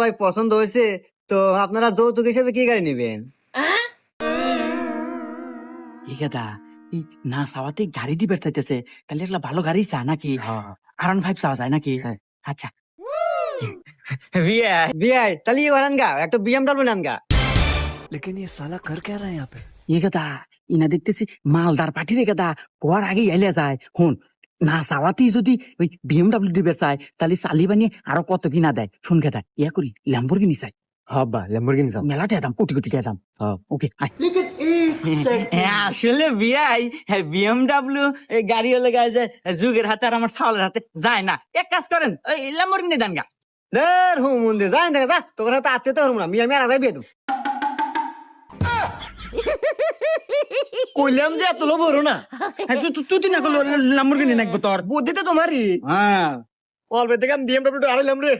ভাই পছন্দ হয়েছে, তো আপনারা যৌতুক হিসেবে কি গাড়ি নেবেন? দা এই না চাওয়াতে গাড়ি দিবে চাইতেছে, তাহলে একটা ভালো গাড়ি চা নাকি? R15 চাওয়া যায় নাকি? আচ্ছা বিআই তাহলে ইয়ে করেন গা, একটা বিএমডব্লিউ নেন গা। लेकिन ये साला कर क्या रहा है यहाँ पे? দা ইনা দেখতেছি মালদার পার্টি রে দা, পর আগে এলে যায়। হুন, না চাওয়াতেই যদি ওই BMW দিবে চায়, তাহলে চালি বানিয়ে আরো কত কিনা দেয়। শুন দা, ইয়া করি ল্যাম্বরগিনি চাই। हाँ लैम्बोर्गिनी साहब। মেলাতে দাম, কোটি কোটি টাকা দাম। हाँ ওকে আসলে বিআই BMW গাড়ি হলে গায়ে যায়, যুগের হাতে আর আমার ছাওয়ালের হাতে যায় না। এক কাজ করেন, ওই ল্যাম্বরগিনি দেন গা। দের হুম মন্দির যাই দেখা যা, তোর হাতে আত্মীয় তো হরম না, মিয়া মেরা যাই বিয়ে দেব। কইলাম যে এত লোভ হলো না। তুই না করলো ল্যাম্বরগিনি নাকবো তোর বুদ্ধিতে তোমারই। হ্যাঁ অল্প থেকে আমি BMW আড়াইলাম রে।